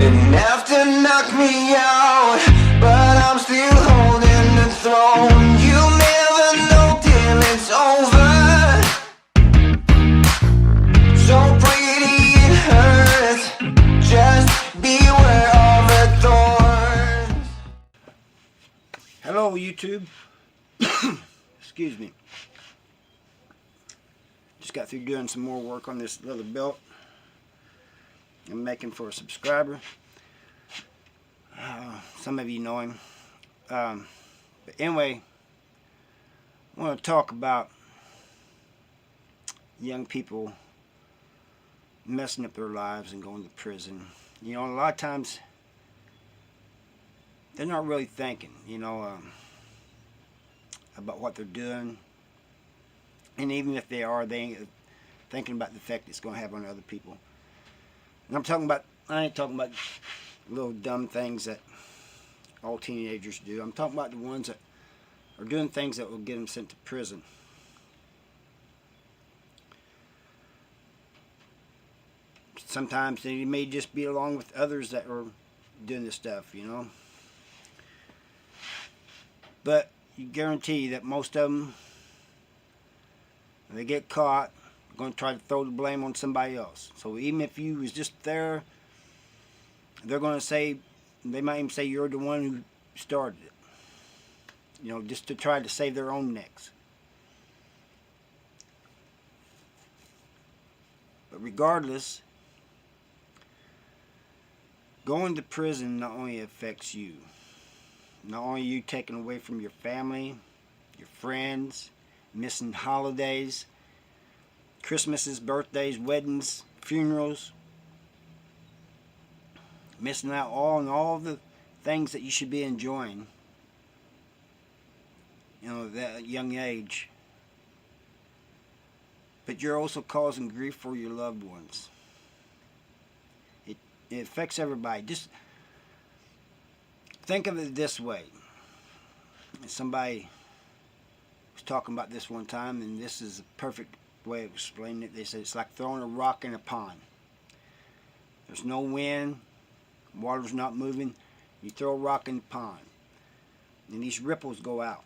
didn't have to knock me out, but I'm still holding the throne. You never know till it's over. So pretty it hurts, just beware of the thorns. Hello YouTube. Excuse me. Just got through doing some more work on this leather belt I'm making for a subscriber. Some of you know him. But anyway, I want to talk about young people messing up their lives and going to prison. You know, a lot of times they're not really thinking, about what they're doing. And even if they are, they ain't thinking about the effect it's going to have on other people. And I ain't talking about little dumb things that all teenagers do. I'm talking about the ones that are doing things that will get them sent to prison. Sometimes they may just be along with others that are doing this stuff, But you guarantee that most of them, when they get caught, they're going to try to throw the blame on somebody else. So even if you was just there, they're going to say, they might even say you're the one who started it. Just to try to save their own necks. But regardless, going to prison not only affects you, not only you taken away from your family, your friends, missing holidays, Christmases, birthdays, weddings, funerals, missing out on all the things that you should be enjoying, at that young age. But you're also causing grief for your loved ones. It affects everybody. Just think of it this way. Somebody was talking about this one time, and this is a perfect way of explaining it. They said it's like throwing a rock in a pond. There's no wind, water's not moving. You throw a rock in the pond, and these ripples go out.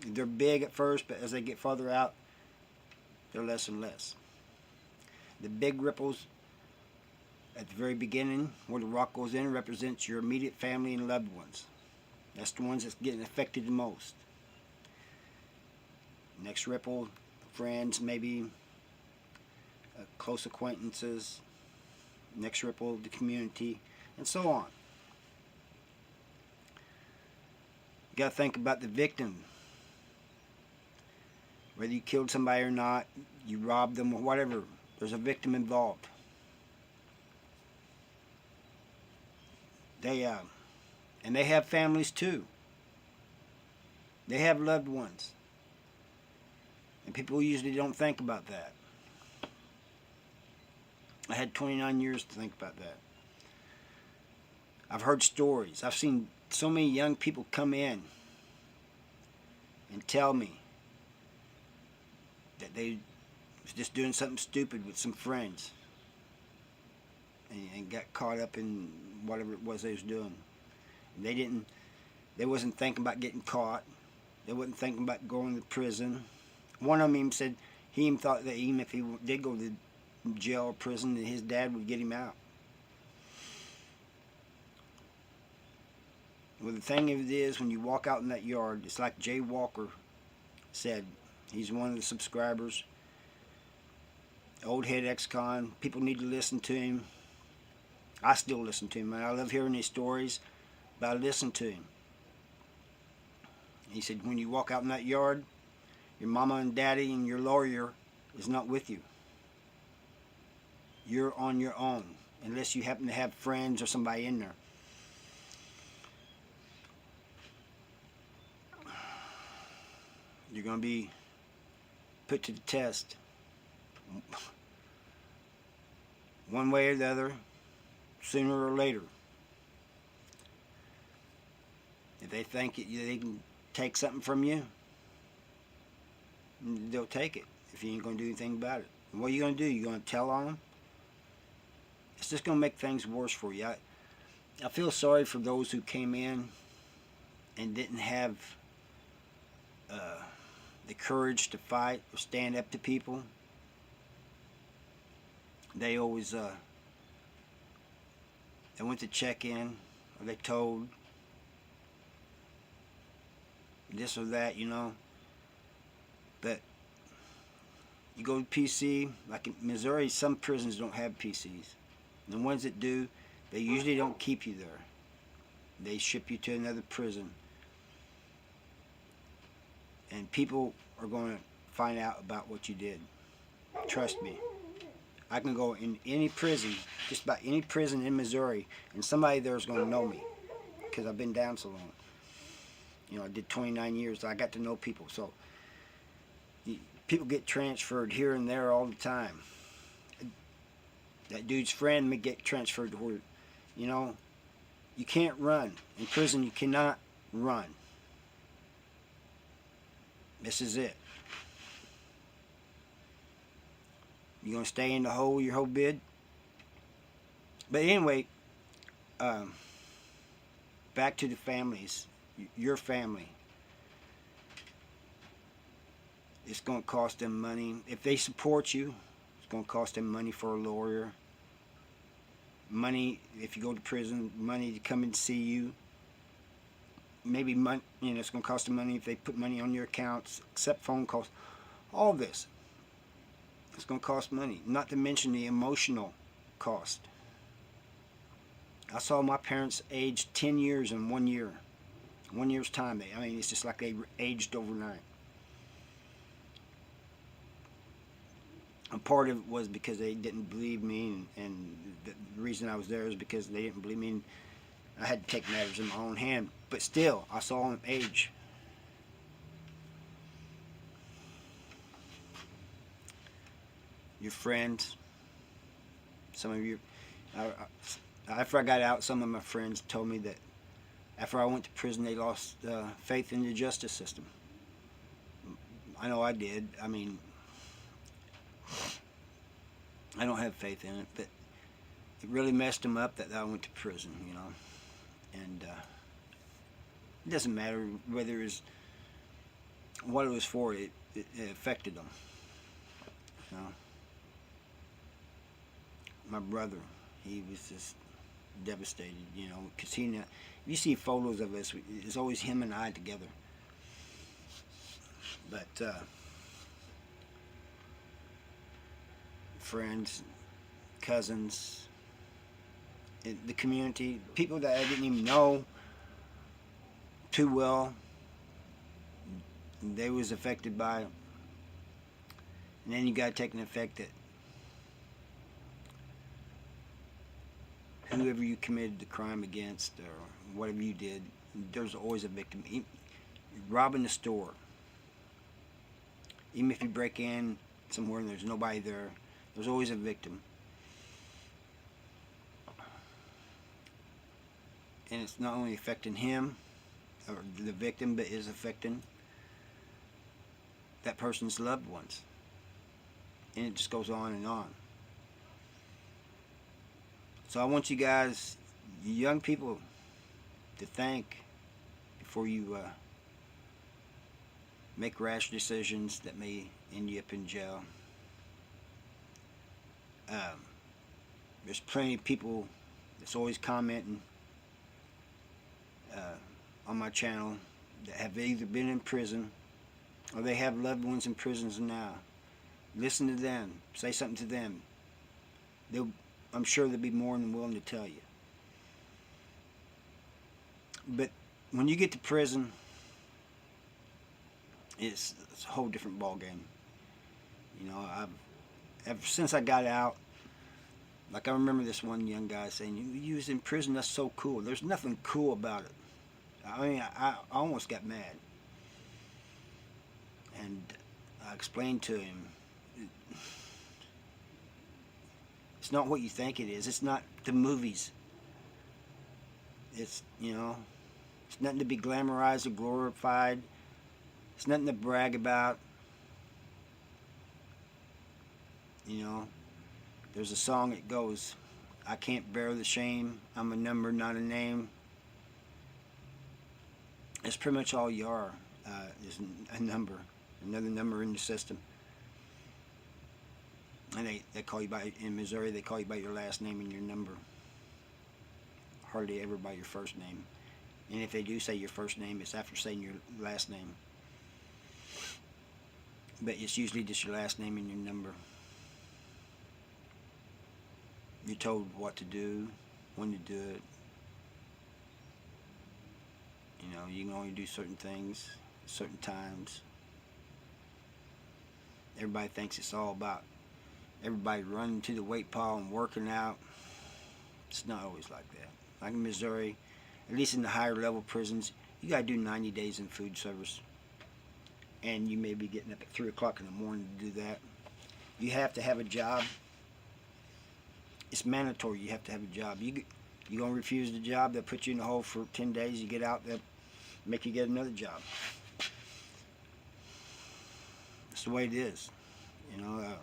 They're big at first, but as they get farther out, they're less and less. The big ripples at the very beginning, where the rock goes in, represents your immediate family and loved ones. That's the ones that's getting affected the most. Next ripple, friends, maybe close acquaintances. Next ripple, the community, and so on. You got to think about the victim. Whether you killed somebody or not, you robbed them or whatever, there's a victim involved. And they have families too. They have loved ones. And people usually don't think about that. I had 29 years to think about that. I've heard stories. I've seen so many young people come in and tell me that they was just doing something stupid with some friends and got caught up in whatever it was they was doing. And they wasn't thinking about getting caught. They wasn't thinking about going to prison. One of them even said he even thought that even if he did go to jail or prison, that his dad would get him out. Well, the thing of it is, when you walk out in that yard, it's like Jay Walker said. He's one of the subscribers. Old head ex-con. People need to listen to him. I still listen to him, man. I love hearing his stories, but I listen to him. He said, when you walk out in that yard, your mama and daddy and your lawyer is not with you. You're on your own, unless you happen to have friends or somebody in there. You're going to be put to the test. One way or the other, sooner or later. If they think they can take something from you, they'll take it if you ain't going to do anything about it. And what are you going to do? You're going to tell on them? it's just going to make things worse for you. I feel sorry for those who came in and didn't have the courage to fight or stand up to people. They always they went to check in, or they told this or that, you know. But you go to PC, like in Missouri, some prisons don't have PCs. The ones that do, they usually don't keep you there. They ship you to another prison. And people are going to find out about what you did. Trust me. I can go in any prison, just about any prison in Missouri, and somebody there is going to know me because I've been down so long. You know, I did 29 years, so I got to know people. So people get transferred here and there all the time. That dude's friend may get transferred to where, you know, you can't run. In prison, you cannot run. This is it. You gonna stay in the hole your whole bid? But anyway, back to the families. Your family. It's gonna cost them money. If they support you, it's gonna cost them money for a lawyer. Money if you go to prison. Money to come and see you. Maybe money. You know, it's gonna cost them money if they put money on your accounts. Except phone calls. All this. It's going to cost money, not to mention the emotional cost. I saw my parents age 10 years in 1 year. 1 year's time. I mean, it's just like they aged overnight. And part of it was because they didn't believe me, and the reason I was there is because they didn't believe me, and I had to take matters in my own hand. But still, I saw them age. Your friends, some of you, after I got out, some of my friends told me that after I went to prison, they lost faith in the justice system. I know I did. I mean, I don't have faith in it, but it really messed them up that I went to prison, you know. And it doesn't matter whether it was what it was for, it affected them, you know. My brother, he was just devastated, you know, because if you see photos of us, it's always him and I together. But friends, cousins, the community, people that I didn't even know too well, they was affected by it. And then you got to take an effect that whoever you committed the crime against or whatever you did, there's always a victim. Robbing the store, even if you break in somewhere and there's nobody there, there's always a victim. And it's not only affecting him or the victim, but is affecting that person's loved ones. And it just goes on and on. So I want you guys, you young people, to think before you make rash decisions that may end you up in jail. There's plenty of people that's always commenting on my channel that have either been in prison or they have loved ones in prisons now. Listen to them. Say something to them. I'm sure they'll be more than willing to tell you. But when you get to prison, it's a whole different ball game. You know, ever since I got out, like I remember this one young guy saying, "You was in prison. That's so cool." There's nothing cool about it. I mean, I almost got mad, and I explained to him, it's not what you think it is. It's not the movies. It's, you know, it's nothing to be glamorized or glorified. It's nothing to brag about. You know, there's a song that goes, I can't bear the shame. I'm a number, not a name. That's pretty much all you are. Is a number, another number in the system. And they call you by, in Missouri, they call you by your last name and your number. Hardly ever by your first name. And if they do say your first name, it's after saying your last name. But it's usually just your last name and your number. You're told what to do, when to do it. You know, you can only do certain things at certain times. Everybody thinks it's all about everybody running to the weight pile and working out. It's not always like that. Like in Missouri, at least in the higher level prisons, you gotta do 90 days in food service. And you may be getting up at 3 o'clock in the morning to do that. You have to have a job. It's mandatory you have to have a job. You gonna refuse the job, they'll put you in the hole for 10 days, you get out, they'll make you get another job. That's the way it is. You know,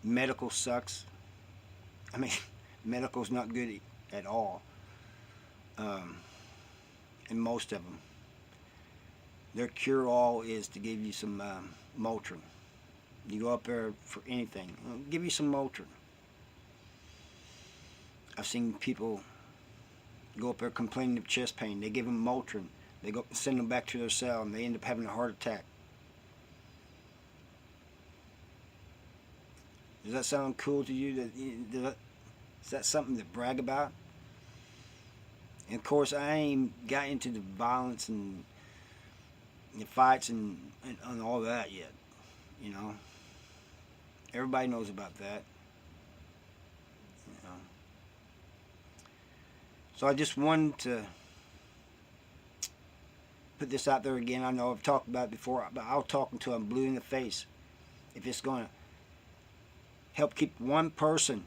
medical sucks. I mean, medical's not good at all. And most of them. Their cure-all is to give you some Motrin. You go up there for anything, give you some Motrin. I've seen people go up there complaining of chest pain. They give them Motrin. They go send them back to their cell, and they end up having a heart attack. Does that sound cool to you? Is that something to brag about? And of course, I ain't got into the violence and the fights and all that yet. You know, everybody knows about that. You know. So I just wanted to put this out there again. I know I've talked about it before, but I'll talk until I'm blue in the face. If it's going to help keep one person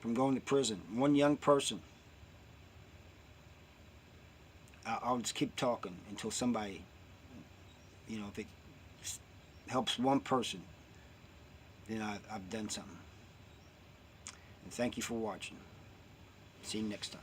from going to prison, one young person, I'll just keep talking until somebody, you know, if it helps one person, then I've done something. And thank you for watching. See you next time.